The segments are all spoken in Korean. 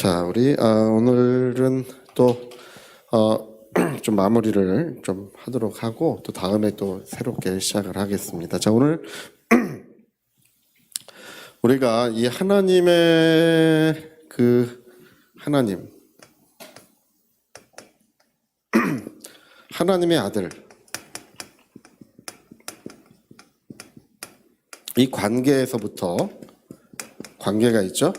자, 우리 오늘은 또 좀 마무리를 좀 하도록 하고 또 다음에 또 새롭게 시작을 하겠습니다. 자, 오늘 우리가 이 하나님의 그 하나님의 아들, 이 관계에서부터 관계가 있죠.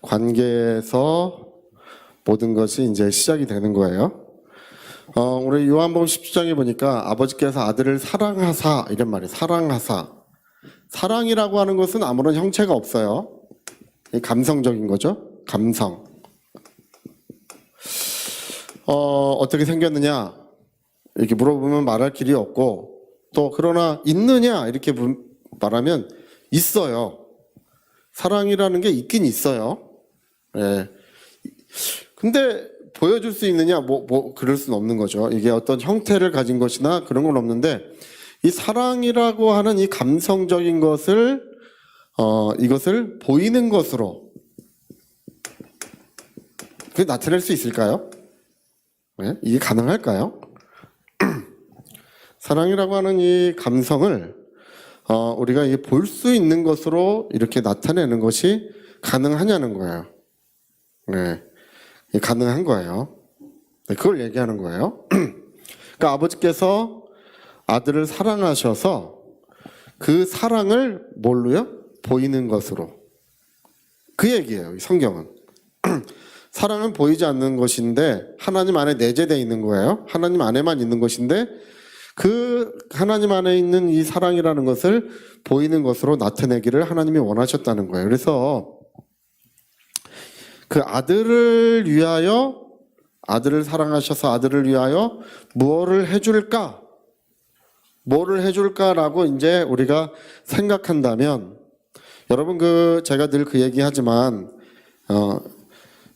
관계에서 모든 것이 이제 시작이 되는 거예요. 우리 요한복음 17장에 보니까 아버지께서 아들을 사랑하사 이런 말이에요. 사랑하사. 사랑이라고 하는 것은 아무런 형체가 없어요. 감성적인 거죠. 감성. 어떻게 생겼느냐 이렇게 물어보면 말할 길이 없고, 또 그러나 있느냐 이렇게 말하면 있어요. 사랑이라는 게 있긴 있어요. 예. 근데 보여줄 수 있느냐 그럴 수는 없는 거죠. 이게 어떤 형태를 가진 것이나 그런 건 없는데, 이 사랑이라고 하는 이 감성적인 것을 이것을 보이는 것으로 그게 나타낼 수 있을까요? 네? 이게 가능할까요? 사랑이라고 하는 이 감성을 우리가 볼 수 있는 것으로 이렇게 나타내는 것이 가능하냐는 거예요. 네, 가능한 거예요. 네, 그걸 얘기하는 거예요. 그러니까 아버지께서 아들을 사랑하셔서 그 사랑을 뭘로요? 보이는 것으로. 그 얘기예요. 이 성경은. 사랑은 보이지 않는 것인데 하나님 안에 내재되어 있는 거예요. 하나님 안에만 있는 것인데 그 하나님 안에 있는 이 사랑이라는 것을 보이는 것으로 나타내기를 하나님이 원하셨다는 거예요. 그래서 그 아들을 위하여, 아들을 사랑하셔서 아들을 위하여 무엇을 해줄까? 뭐를 해줄까라고 이제 우리가 생각한다면, 여러분 제가 늘 그 얘기하지만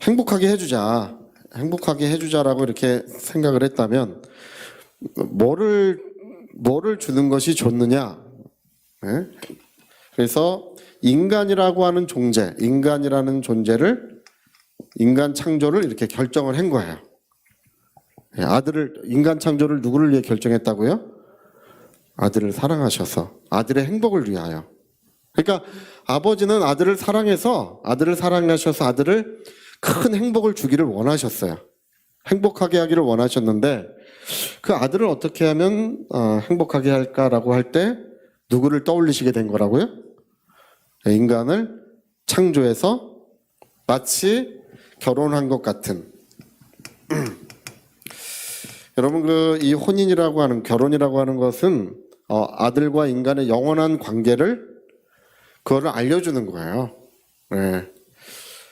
행복하게 해주자라고 이렇게 생각을 했다면 뭐를 주는 것이 좋느냐? 네? 그래서 인간이라고 하는 존재, 인간이라는 존재를, 인간 창조를 이렇게 결정을 한 거예요. 인간 창조를 누구를 위해 결정했다고요? 아들을 사랑하셔서, 아들의 행복을 위하여. 그러니까 아버지는 아들을 사랑해서, 아들을 사랑하셔서 아들을 큰 행복을 주기를 원하셨어요. 행복하게 하기를 원하셨는데, 그 아들을 어떻게 하면 행복하게 할까라고 할 때 누구를 떠올리시게 된 거라고요? 인간을 창조해서 마치 결혼한 것 같은. 여러분 이 혼인이라고 하는, 결혼이라고 하는 것은 아들과 인간의 영원한 관계를 그거를 알려주는 거예요. 네.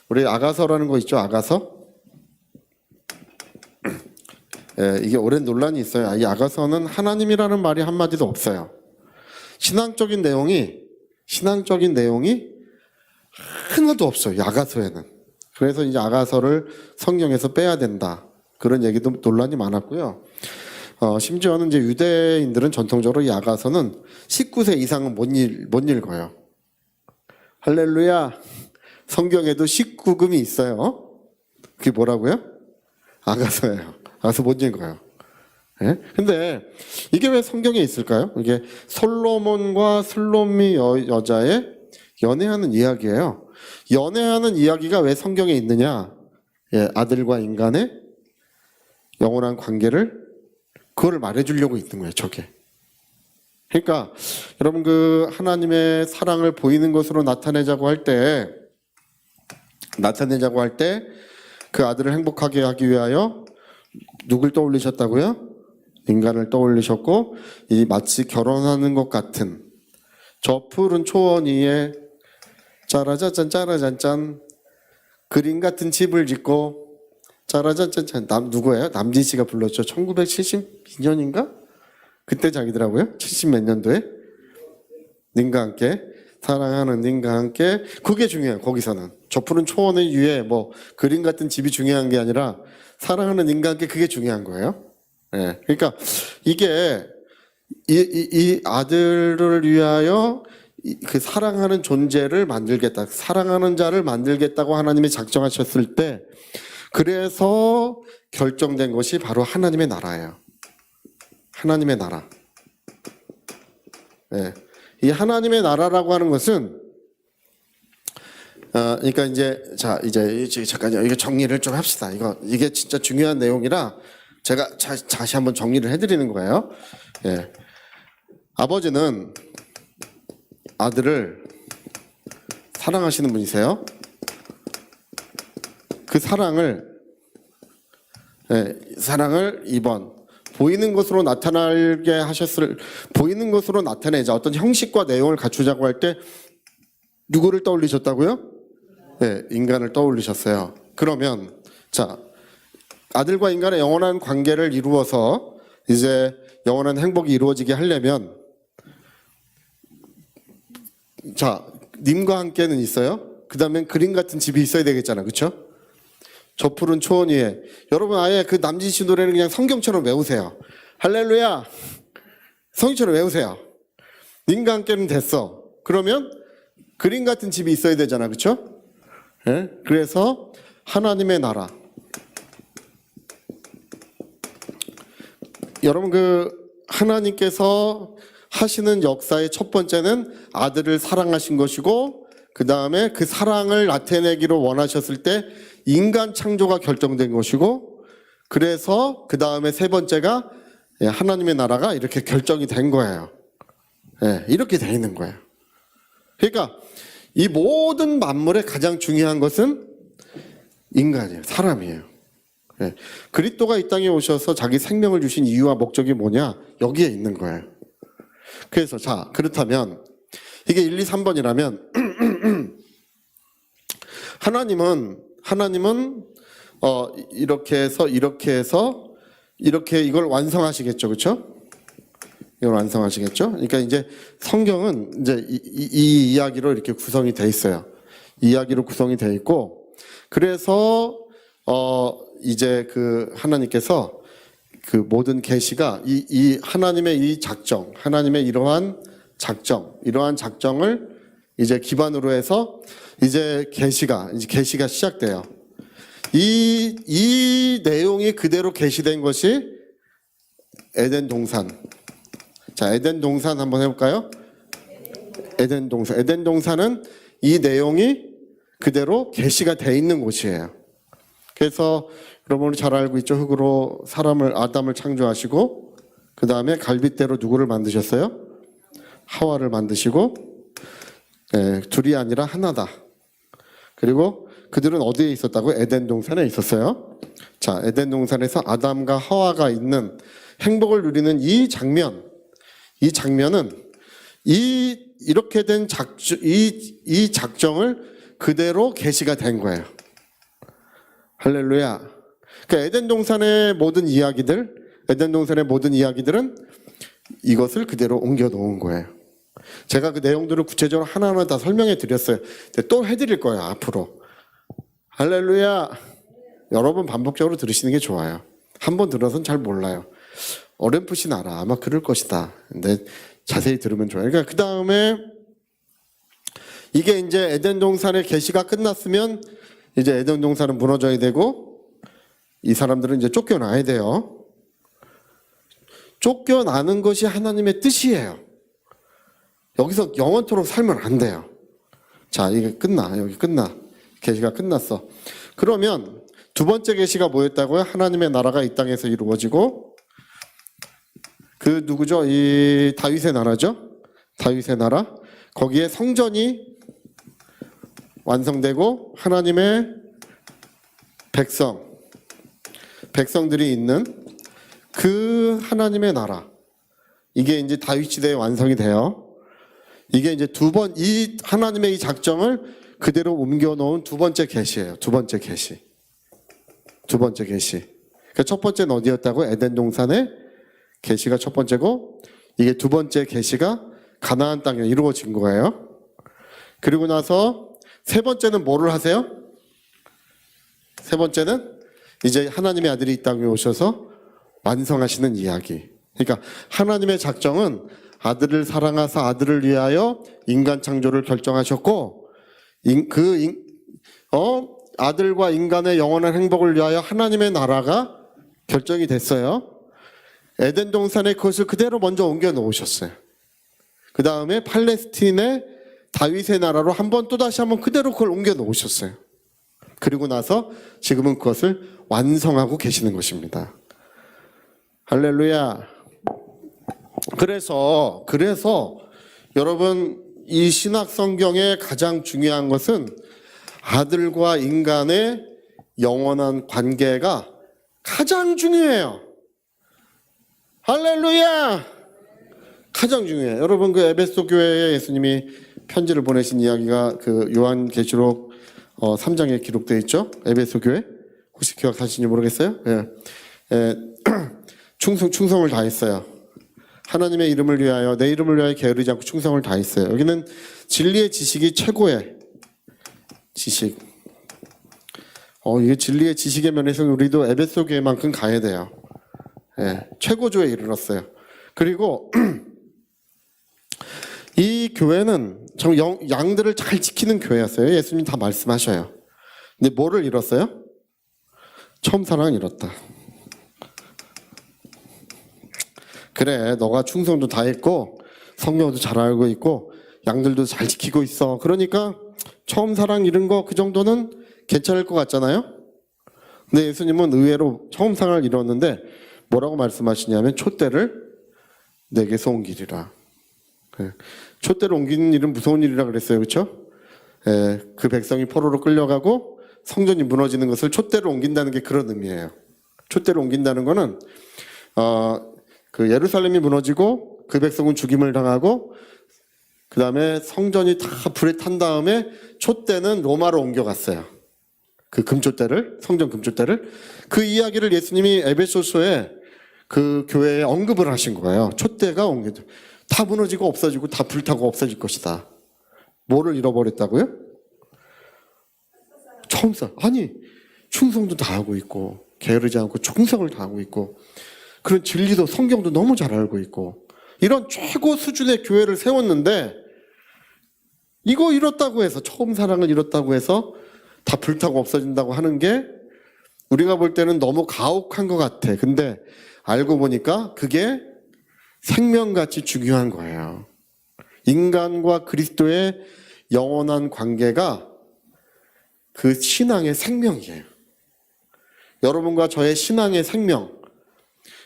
우리 아가서라는 거 있죠? 아가서? 예, 이게 오랜 논란이 있어요. 이 아가서는 하나님이라는 말이 한마디도 없어요. 신앙적인 내용이 하나도 없어요. 이 아가서에는. 그래서 이제 아가서를 성경에서 빼야 된다. 그런 얘기도 논란이 많았고요. 심지어는 이제 유대인들은 전통적으로 이 아가서는 19세 이상은 못 읽어요. 할렐루야. 성경에도 19금이 있어요. 그게 뭐라고요? 아가서예요. 아가서 못 읽어요. 예? 근데 이게 왜 성경에 있을까요? 이게 솔로몬과 슬로미 여자의 연애하는 이야기예요. 연애하는 이야기가 왜 성경에 있느냐? 예, 아들과 인간의 영원한 관계를, 그걸 말해주려고 있는 거예요. 저게. 그러니까 여러분 하나님의 사랑을 보이는 것으로 나타내자고 할 때 그 아들을 행복하게 하기 위하여 누굴 떠올리셨다고요? 인간을 떠올리셨고, 이 마치 결혼하는 것 같은 저 푸른 초원 위에 짜라짠짠 짜라짠짠 그림 같은 집을 짓고 짜라짠짠, 누구예요? 남진 씨가 불렀죠. 1972년인가? 그때 자기더라고요. 70 몇 년도에 님과 함께, 사랑하는 님과 함께. 그게 중요해요. 거기서는 저 푸른 초원의 위에 그림 같은 집이 중요한 게 아니라 사랑하는 님과 함께, 그게 중요한 거예요. 예. 그러니까 이게 이 아들을 위하여 그 사랑하는 존재를 만들겠다, 사랑하는 자를 만들겠다고 하나님이 작정하셨을 때, 그래서 결정된 것이 바로 하나님의 나라예요. 하나님의 나라. 네. 이 하나님의 나라라고 하는 것은 그러니까 이제 잠깐요. 이거 정리를 좀 합시다. 이게 진짜 중요한 내용이라 제가 다시 한번 정리를 해드리는 거예요. 예. 아버지는 아들을 사랑하시는 분이세요. 그 사랑을 2번 보이는 것으로 나타나게 보이는 것으로 나타내자, 어떤 형식과 내용을 갖추자고 할 때 누구를 떠올리셨다고요? 네, 인간을 떠올리셨어요. 그러면 자, 아들과 인간의 영원한 관계를 이루어서 이제 영원한 행복이 이루어지게 하려면, 자, 님과 함께는 있어요. 그 다음엔 그림 같은 집이 있어야 되겠잖아, 그렇죠? 저 푸른 초원 위에. 여러분 아예 그 남진 씨 노래는 그냥 성경처럼 외우세요. 할렐루야, 성경처럼 외우세요. 님과 함께는 됐어. 그러면 그림 같은 집이 있어야 되잖아, 그렇죠? 네? 그래서 하나님의 나라. 여러분 하나님께서 하시는 역사의 첫 번째는 아들을 사랑하신 것이고, 그 다음에 그 사랑을 나타내기로 원하셨을 때 인간 창조가 결정된 것이고, 그래서 그 다음에 세 번째가 하나님의 나라가 이렇게 결정이 된 거예요. 이렇게 돼 있는 거예요. 그러니까 이 모든 만물의 가장 중요한 것은 인간이에요. 사람이에요. 그리스도가 이 땅에 오셔서 자기 생명을 주신 이유와 목적이 뭐냐? 여기에 있는 거예요. 그래서 자, 그렇다면 이게 1, 2, 3번이라면 하나님은 이렇게 해서 이렇게 이걸 완성하시겠죠, 그렇죠? 이걸 완성하시겠죠? 그러니까 이제 성경은 이제 이 이야기로 이렇게 구성이 돼 있어요. 이야기로 구성이 돼 있고, 그래서 이제 그 하나님께서 그 모든 계시가 이 하나님의 이 작정, 하나님의 이러한 작정을 이제 기반으로 해서 이제 계시가 시작돼요. 이 내용이 그대로 계시된 것이 에덴 동산. 자, 에덴 동산 한번 해볼까요? 에덴 동산은 이 내용이 그대로 계시가 돼 있는 곳이에요. 그래서 여러분이 잘 알고 있죠. 흙으로 아담을 창조하시고, 그 다음에 갈빗대로 누구를 만드셨어요? 하와를 만드시고, 둘이 아니라 하나다. 그리고 그들은 어디에 있었다고? 에덴 동산에 있었어요. 자, 에덴 동산에서 아담과 하와가 있는 행복을 누리는 이 장면은 이렇게 된 이 작정을 그대로 계시가 된 거예요. 할렐루야. 그러니까 에덴 동산의 모든 이야기들은 이것을 그대로 옮겨 놓은 거예요. 제가 그 내용들을 구체적으로 하나하나 다 설명해 드렸어요. 또 해드릴 거예요, 앞으로. 할렐루야. 여러분 반복적으로 들으시는 게 좋아요. 한 번 들어서는 잘 몰라요. 어렴풋이 알아. 아마 그럴 것이다. 근데 자세히 들으면 좋아요. 그러니까 그 다음에 이게 이제 에덴 동산의 계시가 끝났으면 이제 에덴 동산은 무너져야 되고, 이 사람들은 이제 쫓겨나야 돼요. 쫓겨나는 것이 하나님의 뜻이에요. 여기서 영원토록 살면 안 돼요. 자, 이게 여기 끝나. 계시가 끝났어. 그러면 두 번째 계시가 뭐였다고요? 하나님의 나라가 이 땅에서 이루어지고, 그 누구죠? 이 다윗의 나라죠? 다윗의 나라. 거기에 성전이 완성되고 하나님의 백성들이 있는 그 하나님의 나라. 이게 이제 다윗 시대에 완성이 돼요. 이게 이제 이 하나님의 이 작정을 그대로 옮겨 놓은 두 번째 계시예요. 두 번째 계시. 그러니까 첫 번째는 어디였다고? 에덴 동산의 계시가 첫 번째고, 이게 두 번째 계시가 가나안 땅에 이루어진 거예요. 그리고 나서 세 번째는 뭐를 하세요? 세 번째는 이제 하나님의 아들이 이 땅에 오셔서 완성하시는 이야기. 그러니까 하나님의 작정은 아들을 사랑하사 아들을 위하여 인간 창조를 결정하셨고 아들과 인간의 영원한 행복을 위하여 하나님의 나라가 결정이 됐어요. 에덴 동산에 그것을 그대로 먼저 옮겨 놓으셨어요. 그 다음에 팔레스틴의 다윗의 나라로 또다시 한번 그대로 그걸 옮겨 놓으셨어요. 그리고 나서 지금은 그것을 완성하고 계시는 것입니다. 할렐루야. 그래서 여러분, 이 신약 성경의 가장 중요한 것은 아들과 인간의 영원한 관계가 가장 중요해요. 할렐루야! 가장 중요해요. 여러분, 그 에베소 교회에 예수님이 편지를 보내신 이야기가 그 요한계시록 3장에 기록되어 있죠. 에베소 교회. 혹시 기억하시는지 모르겠어요? 예. 충성을 다했어요. 하나님의 이름을 위하여, 내 이름을 위하여 게으르지 않고 충성을 다했어요. 여기는 진리의 지식이 최고의 지식. 이게 진리의 지식의 면에서 우리도 에베소 교회만큼 가야 돼요. 예, 최고조에 이르렀어요. 그리고 이 교회는 정 양들을 잘 지키는 교회였어요. 예수님 다 말씀하셔요. 근데 뭐를 잃었어요? 처음 사랑을 잃었다. 그래, 너가 충성도 다 했고 성경도 잘 알고 있고 양들도 잘 지키고 있어. 그러니까 처음 사랑 잃은 거 그 정도는 괜찮을 것 같잖아요. 근데 예수님은 의외로 처음 사랑을 잃었는데 뭐라고 말씀하시냐면 촛대를 내게서 옮기리라. 촛대를 옮기는 일은 무서운 일이라 그랬어요. 그렇죠? 그 백성이 포로로 끌려가고 성전이 무너지는 것을 촛대로 옮긴다는 게 그런 의미예요. 촛대로 옮긴다는 거는 그 예루살렘이 무너지고 그 백성은 죽임을 당하고 그 다음에 성전이 다 불에 탄 다음에 촛대는 로마로 옮겨갔어요. 그 금촛대를, 성전 금촛대를. 그 이야기를 예수님이 에베소서에 그 교회에 언급을 하신 거예요. 촛대가 다 무너지고 없어지고 다 불타고 없어질 것이다. 뭐를 잃어버렸다고요? 아니, 충성도 다 하고 있고 게으르지 않고 충성을 다하고 있고 그런 진리도 성경도 너무 잘 알고 있고 이런 최고 수준의 교회를 세웠는데 이거 잃었다고 해서, 처음 사랑을 잃었다고 해서 다 불타고 없어진다고 하는 게 우리가 볼 때는 너무 가혹한 것 같아. 근데 알고 보니까 그게 생명같이 중요한 거예요. 인간과 그리스도의 영원한 관계가 그 신앙의 생명이에요. 여러분과 저의 신앙의 생명.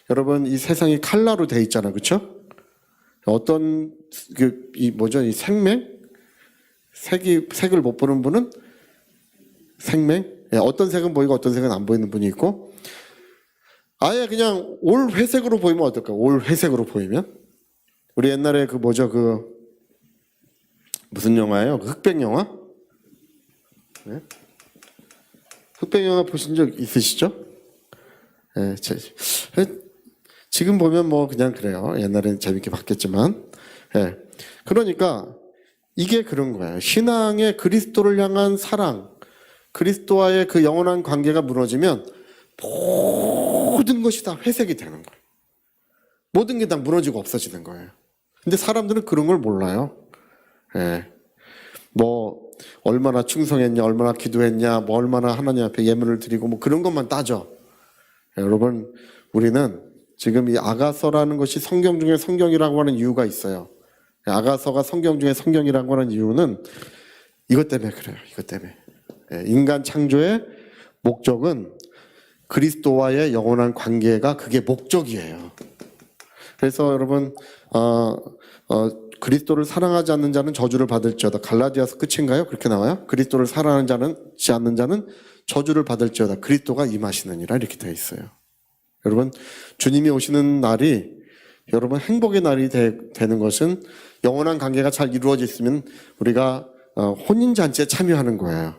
여러분, 이 세상이 칼라로 돼 있잖아. 그렇죠? 어떤 이 생명? 색을 못 보는 분은 생명? 어떤 색은 보이고 어떤 색은 안 보이는 분이 있고 아예 그냥 올 회색으로 보이면 어떨까? 올 회색으로 보이면? 우리 옛날에 무슨 영화예요? 흑백 영화? 네? 흑백 영화 보신 적 있으시죠? 네, 지금 보면 그냥 그래요. 옛날에는 재밌게 봤겠지만. 네. 그러니까 이게 그런 거예요. 신앙의 그리스도를 향한 사랑, 그리스도와의 그 영원한 관계가 무너지면 모든 것이 다 회색이 되는 거예요. 모든 게 다 무너지고 없어지는 거예요. 근데 사람들은 그런 걸 몰라요. 예. 얼마나 충성했냐, 얼마나 기도했냐, 얼마나 하나님 앞에 예물을 드리고 그런 것만 따져. 예, 여러분, 우리는 지금 이 아가서라는 것이 성경 중에 성경이라고 하는 이유가 있어요. 아가서가 성경 중에 성경이라고 하는 이유는 이것 때문에 그래요. 이것 때문에. 예, 인간 창조의 목적은 그리스도와의 영원한 관계가 그게 목적이에요. 그래서 여러분 그리스도를 사랑하지 않는 자는 저주를 받을지어다. 갈라디아서 끝인가요? 그렇게 나와요. 그리스도를 사랑하지 않는 자는 저주를 받을지어다. 그리스도가 임하시느니라 이렇게 되어 있어요. 여러분, 주님이 오시는 날이 여러분 행복의 날이 되는 것은 영원한 관계가 잘 이루어졌으면 우리가 혼인잔치에 참여하는 거예요.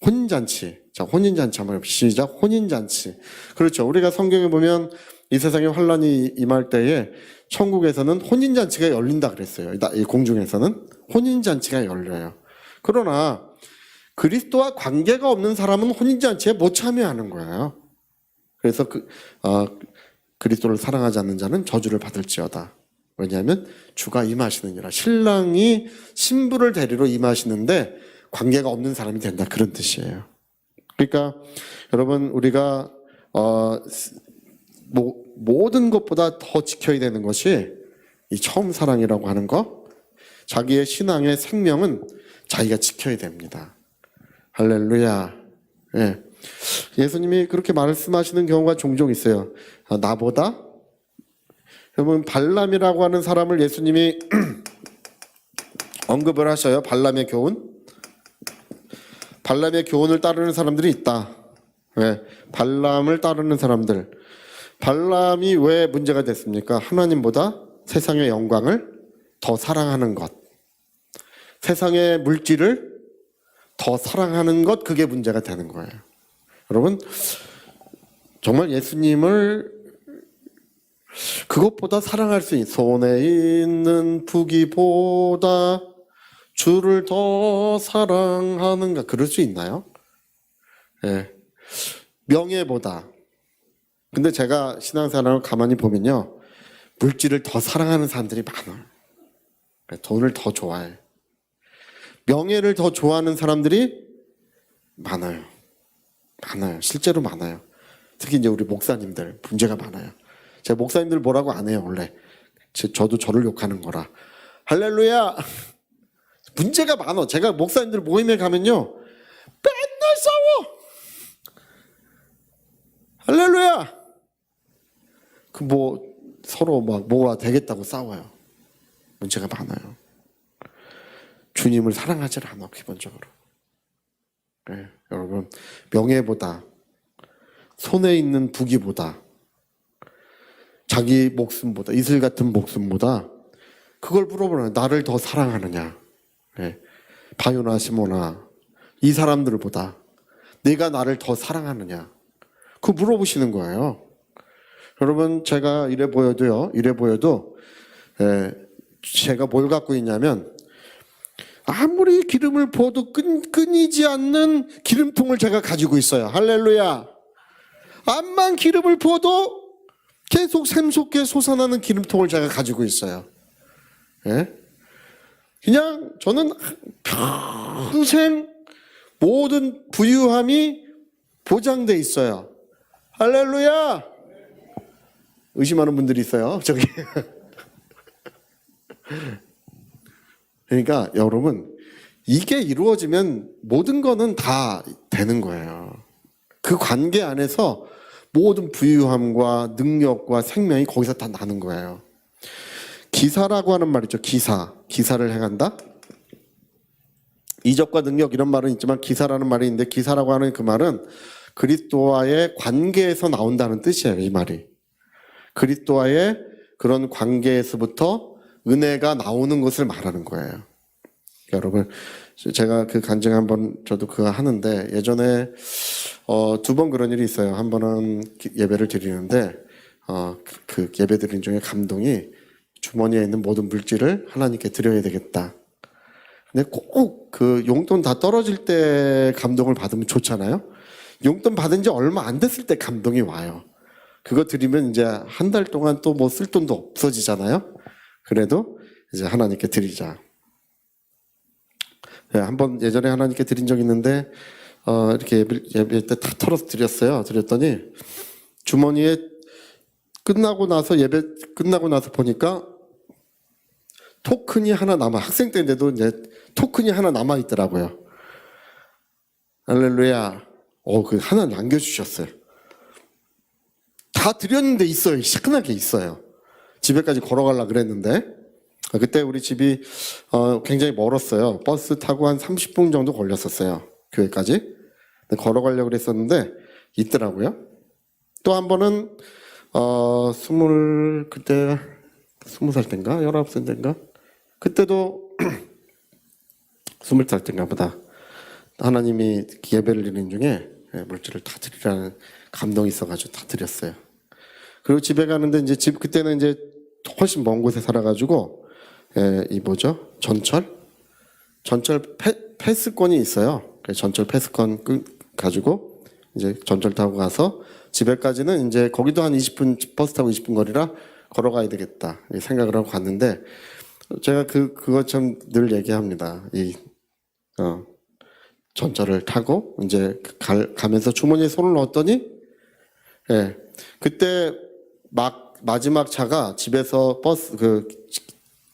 혼인잔치. 자, 혼인잔치 한번 시작. 혼인잔치. 그렇죠. 우리가 성경에 보면 이 세상에 환란이 임할 때에 천국에서는 혼인잔치가 열린다 그랬어요. 이 공중에서는 혼인잔치가 열려요. 그러나 그리스도와 관계가 없는 사람은 혼인잔치에 못 참여하는 거예요. 그래서 그리스도를 사랑하지 않는 자는 저주를 받을지어다. 왜냐하면 주가 임하시느니라. 신랑이 신부를 데리러 임하시는데 관계가 없는 사람이 된다, 그런 뜻이에요. 그러니까 여러분, 우리가 모든 것보다 더 지켜야 되는 것이 이 처음 사랑이라고 하는 거, 자기의 신앙의 생명은 자기가 지켜야 됩니다. 할렐루야. 예. 예수님이 그렇게 말씀하시는 경우가 종종 있어요. 나보다? 여러분, 발람이라고 하는 사람을 예수님이 언급을 하셔요. 발람의 교훈. 발람의 교훈을 따르는 사람들이 있다. 왜? 발람을 따르는 사람들. 발람이 왜 문제가 됐습니까? 하나님보다 세상의 영광을 더 사랑하는 것. 세상의 물질을 더 사랑하는 것, 그게 문제가 되는 거예요. 여러분, 정말 예수님을 그것보다 사랑할 수 있는, 손에 있는 부귀보다 주를 더 사랑하는가, 그럴 수 있나요? 예. 명예보다. 근데 제가 신앙생활을 가만히 보면요, 물질을 더 사랑하는 사람들이 많아요. 돈을 더 좋아해. 명예를 더 좋아하는 사람들이 많아요. 실제로 많아요. 특히 이제 우리 목사님들 문제가 많아요. 제가 목사님들 뭐라고 안 해요, 원래. 저도 저를 욕하는 거라. 할렐루야! 문제가 많아. 제가 목사님들 모임에 가면요, 맨날 싸워! 할렐루야! 서로 뭐가 되겠다고 싸워요. 문제가 많아요. 주님을 사랑하지 않아, 기본적으로. 네, 여러분, 명예보다, 손에 있는 부귀보다, 자기 목숨보다, 이슬 같은 목숨보다, 그걸 물어보는, 나를 더 사랑하느냐. 네, 바요나 시모나, 이 사람들보다 내가 나를 더 사랑하느냐. 그거 물어보시는 거예요. 여러분, 제가 이래 보여도 제가 뭘 갖고 있냐면, 아무리 기름을 부어도 끊이지 않는 기름통을 제가 가지고 있어요. 할렐루야. 암만 기름을 부어도 계속 샘솟게 솟아나는 기름통을 제가 가지고 있어요. 예? 그냥 저는 평생 모든 부유함이 보장돼 있어요. 할렐루야. 의심하는 분들이 있어요, 저기. 그러니까 여러분, 이게 이루어지면 모든 거는 다 되는 거예요. 그 관계 안에서 모든 부유함과 능력과 생명이 거기서 다 나는 거예요. 기사라고 하는 말이죠. 기사를 행한다. 이적과 능력, 이런 말은 있지만 기사라는 말이 있는데, 기사라고 하는 그 말은 그리스도와의 관계에서 나온다는 뜻이에요. 이 말이 그리스도와의 그런 관계에서부터 은혜가 나오는 것을 말하는 거예요. 여러분, 제가 그 간증 한번 저도 그거 하는데, 예전에 2번 그런 일이 있어요. 한 번은 예배를 드리는데 그 예배 드린 중에 감동이, 주머니에 있는 모든 물질을 하나님께 드려야 되겠다. 근데 꼭 그 용돈 다 떨어질 때 감동을 받으면 좋잖아요. 용돈 받은 지 얼마 안 됐을 때 감동이 와요. 그거 드리면 이제 한 달 동안 또 뭐 쓸 돈도 없어지잖아요. 그래도 이제 하나님께 드리자. 네, 한번 예전에 하나님께 드린 적이 있는데 이렇게 예배 때 다 털어서 드렸어요. 드렸더니 주머니에 예배 끝나고 나서 보니까 토큰이 하나 학생 때인데도 이제 토큰이 하나 남아 있더라고요. 할렐루야. 그 하나 남겨주셨어요. 다 드렸는데 있어요. 시큰하게 있어요. 집에까지 걸어가려고 그랬는데, 그때 우리 집이 굉장히 멀었어요. 버스 타고 한 30분 정도 걸렸었어요, 교회까지. 걸어가려고 그랬었는데 있더라고요. 또 한 번은 그때 20살 때인가 19살 때인가, 그때도 20살 때인가 보다, 하나님이 예배를 드리는 중에 물질을 다 드리라는 감동이 있어가지고 다 드렸어요. 그리고 집에 가는데 이제 그때는 이제 훨씬 먼 곳에 살아가지고 전철 패스권이 있어요. 전철 패스권 가지고 이제 전철 타고 가서 집에까지는 이제 거기도 한 20분, 버스 타고 20분 거리라 걸어가야 되겠다 이 생각을 하고 갔는데 제가 그거 좀 늘 얘기합니다. 전철을 타고 이제 가면서 주머니에 손을 넣었더니 예, 그때 마지막 차가 집에서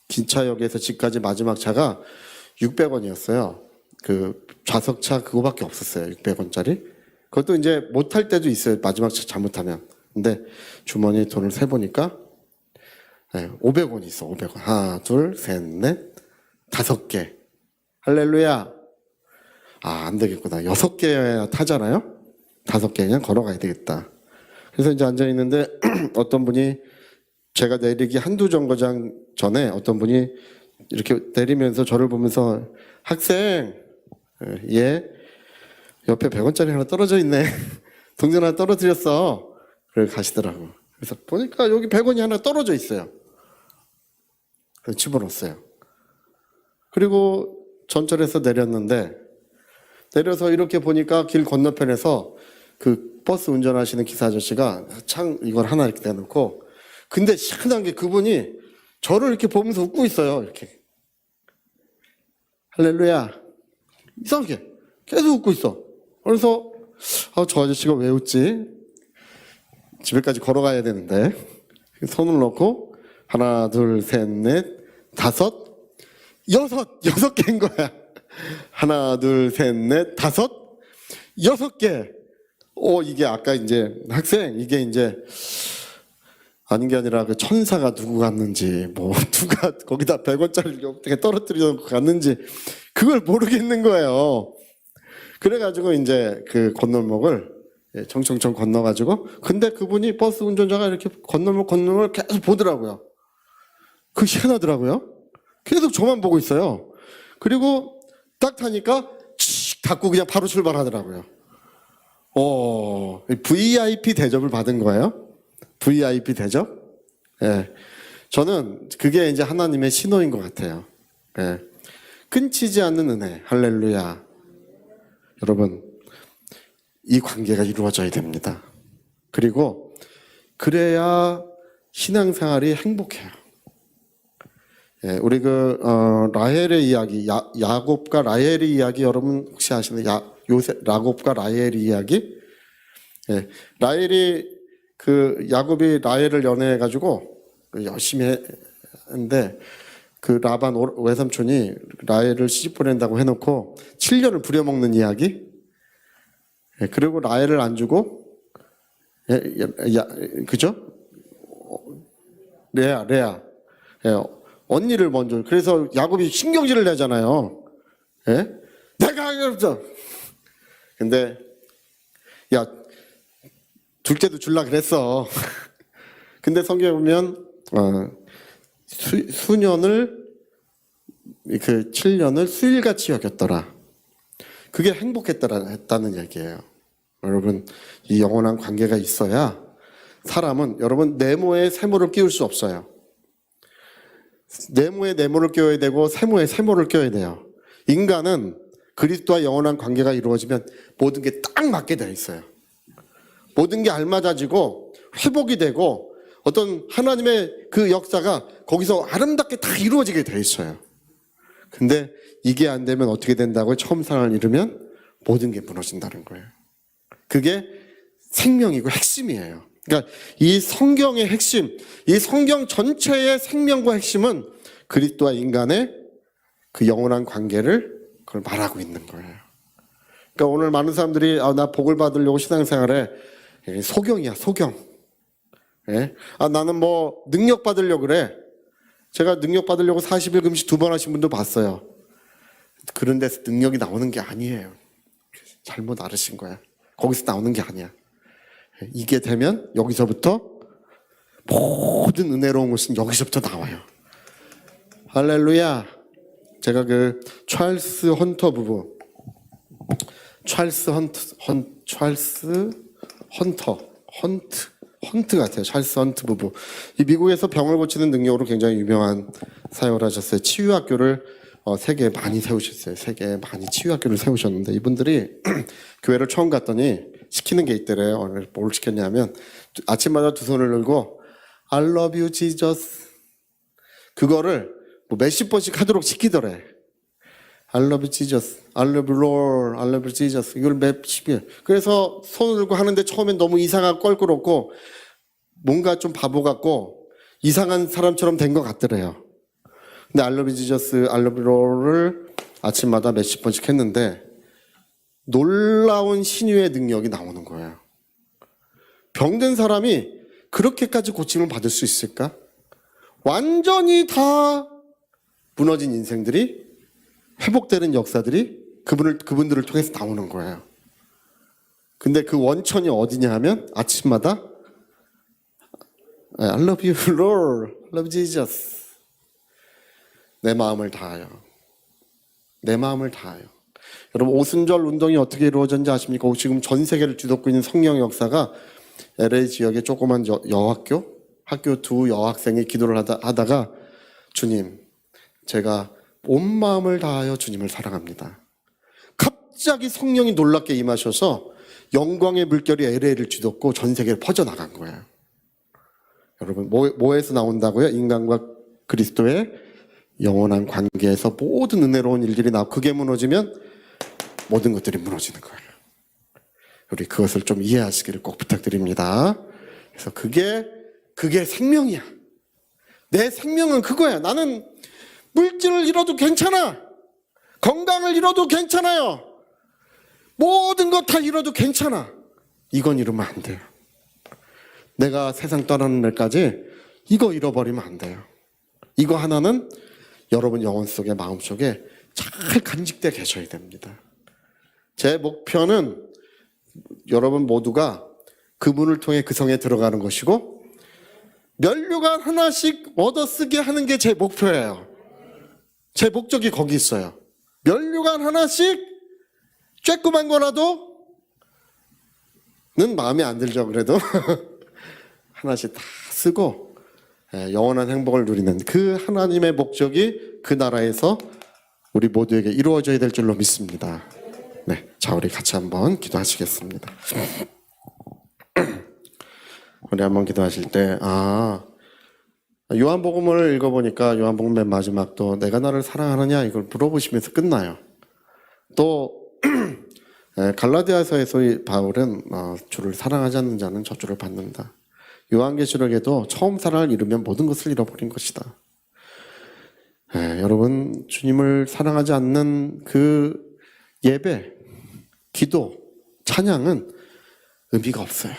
기차역에서 집까지 마지막 차가 600원이었어요. 그 좌석차 그거밖에 없었어요. 600원짜리. 그것도 이제 못 탈 때도 있어요. 마지막 차 잘못하면. 근데 주머니에 돈을 세보니까 500원이 있어. 500원. 하나, 둘, 셋, 넷, 5개. 할렐루야. 안 되겠구나. 6개 타잖아요. 5개 그냥 걸어가야 되겠다. 그래서 이제 앉아 있는데 어떤 분이 제가 내리기 한두 정거장 전에 어떤 분이 이렇게 내리면서 저를 보면서 학생, 예, 옆에 100원짜리 하나 떨어져 있네. 동전 하나 떨어뜨렸어. 그래 가시더라고. 그래서 보니까 여기 100원이 하나 떨어져 있어요. 그래서 집어넣었어요. 그리고 전철에서 내려서 이렇게 보니까 길 건너편에서 그 버스 운전하시는 기사 아저씨가 창 이걸 하나 이렇게 내놓고 근데 희한한 게 그분이 저를 이렇게 보면서 웃고 있어요. 이렇게. 할렐루야. 이상하게 계속 웃고 있어. 그래서 저 아저씨가 왜 웃지? 집에까지 걸어가야 되는데 손을 넣고 하나, 둘, 셋, 넷, 5, 6 개인 거야. 하나, 둘, 셋, 넷, 5, 6개. 이게 아까 이제 학생 이게 이제 아닌 게 아니라 그 천사가 누구 갔는지 누가 거기다 100원짜리를 어떻게 떨어뜨려 갔는지 그걸 모르겠는 거예요. 그래가지고 이제 그 건널목을 청청청 건너가지고 근데 그분이 버스 운전자가 이렇게 건널목을 계속 보더라고요. 그 희한하더라고요. 계속 저만 보고 있어요. 그리고 딱 타니까 칙 닫고 그냥 바로 출발하더라고요. VIP 대접을 받은 거예요. VIP 대접? 예. 저는 그게 이제 하나님의 신호인 것 같아요. 예. 끊치지 않는 은혜. 할렐루야. 여러분, 이 관계가 이루어져야 됩니다. 그리고 그래야 신앙생활이 행복해요. 예, 우리 라헬의 이야기, 야곱과 라헬의 이야기 여러분 혹시 아시나요? 야곱과 라헬의 이야기? 예, 라헬이 야곱이 라헬을 연애해가지고 열심히 했는데 그 라반 외삼촌이 라헬을 시집 보낸다고 해놓고 7년을 부려먹는 이야기. 예, 그리고 라헬을 안 주고 그죠? 레아. 예, 언니를 먼저. 그래서 야곱이 신경질을 내잖아요. 예? 내가 그랬어. 근데 야 둘째도 줄라 그랬어. 근데 성경에 보면 수년을 7년을 수일같이 여겼더라. 그게 행복했다는 얘기예요. 여러분 이 영원한 관계가 있어야 사람은 여러분 네모에 세모를 끼울 수 없어요. 네모에 네모를 끼워야 되고 세모에 세모를 끼워야 돼요. 인간은 그리스도와 영원한 관계가 이루어지면 모든 게 딱 맞게 되어 있어요. 모든 게 알맞아지고 회복이 되고 어떤 하나님의 그 역사가 거기서 아름답게 다 이루어지게 되어 있어요. 근데 이게 안 되면 어떻게 된다고요? 처음 사랑을 잃으면 모든 게 무너진다는 거예요. 그게 생명이고 핵심이에요. 그러니까 이 성경의 핵심, 이 성경 전체의 생명과 핵심은 그리스도와 인간의 그 영원한 관계를 그걸 말하고 있는 거예요. 그러니까 오늘 많은 사람들이 나 복을 받으려고 신앙생활에 소경이야, 소경. 예? 나는 능력 받으려고 그래. 제가 능력 받으려고 40일 금식 2번 하신 분도 봤어요. 그런 데서 능력이 나오는 게 아니에요. 잘못 알으신 거야. 거기서 나오는 게 아니야. 이게 되면 여기서부터 모든 은혜로운 것은 여기서부터 나와요. 할렐루야. 제가 찰스 헌터 부부, 헌트 같아요. 찰스 헌트 부부. 이 미국에서 병을 고치는 능력으로 굉장히 유명한 사역을 하셨어요. 치유학교를 세계에 많이 세우셨어요. 세계에 많이 치유학교를 세우셨는데 이분들이 교회를 처음 갔더니 시키는 게 있더래요. 뭘 시켰냐면 아침마다 두 손을 들고 I love you, Jesus. 그거를 뭐 몇십 번씩 하도록 시키더래. I love you, Jesus. I love you, Lord. I love you, Jesus. 이걸 몇십 일. 그래서 손을 들고 하는데 처음엔 너무 이상하고 껄끄럽고 뭔가 좀 바보 같고 이상한 사람처럼 된 것 같더래요. 근데 I love you, Jesus, I love you, Lord를 아침마다 몇십 번씩 했는데 놀라운 신유의 능력이 나오는 거예요. 병든 사람이 그렇게까지 고침을 받을 수 있을까? 완전히 다 무너진 인생들이 회복되는 역사들이 그분들을 통해서 나오는 거예요. 근데 그 원천이 어디냐 하면 아침마다 I love you, Lord. I love Jesus. 내 마음을 다하여. 내 마음을 다하여. 여러분 오순절 운동이 어떻게 이루어졌는지 아십니까? 지금 전 세계를 뒤덮고 있는 성령 역사가 LA 지역의 조그만 여학교, 학교 두 여학생이 기도를 하다가 주님, 제가 온 마음을 다하여 주님을 사랑합니다. 갑자기 성령이 놀랍게 임하셔서 영광의 물결이 LA를 뒤덮고 전 세계를 퍼져나간 거예요. 여러분 뭐에서 나온다고요? 인간과 그리스도의 영원한 관계에서 모든 은혜로운 일들이 나오고 그게 무너지면 모든 것들이 무너지는 거예요. 우리 그것을 좀 이해하시기를 꼭 부탁드립니다. 그래서 그게 생명이야. 내 생명은 그거야. 나는 물질을 잃어도 괜찮아. 건강을 잃어도 괜찮아요. 모든 것 다 잃어도 괜찮아. 이건 잃으면 안 돼요. 내가 세상 떠나는 날까지 이거 잃어버리면 안 돼요. 이거 하나는 여러분 영혼 속에 마음 속에 잘 간직돼 계셔야 됩니다. 제 목표는 여러분 모두가 그분을 통해 그 성에 들어가는 것이고 면류관 하나씩 얻어쓰게 하는 게 제 목표예요. 제 목적이 거기 있어요. 면류관 하나씩 쬐끄만 거라도 는 마음에 안 들죠. 그래도 하나씩 다 쓰고 영원한 행복을 누리는 그 하나님의 목적이 그 나라에서 우리 모두에게 이루어져야 될 줄로 믿습니다. 네, 자 우리 같이 한번 기도하시겠습니다. 우리 한번 기도하실 때 요한복음을 읽어보니까 요한복음 맨 마지막도 내가 나를 사랑하느냐 이걸 물어보시면서 끝나요. 또 갈라디아서에서 바울은 주를 사랑하지 않는 자는 저주를 받는다. 요한계시록에도 처음 사랑을 잃으면 모든 것을 잃어버린 것이다. 여러분 주님을 사랑하지 않는 그 예배, 기도, 찬양은 의미가 없어요.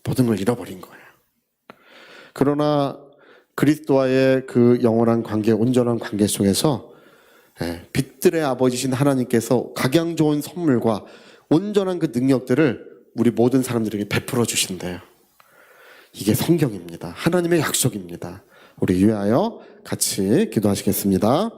모든 걸 잃어버린 거예요. 그러나 그리스도와의 그 영원한 관계, 온전한 관계 속에서 빛들의 아버지신 하나님께서 각양 좋은 선물과 온전한 그 능력들을 우리 모든 사람들에게 베풀어 주신대요. 이게 성경입니다. 하나님의 약속입니다. 우리 위하여 같이 기도하시겠습니다.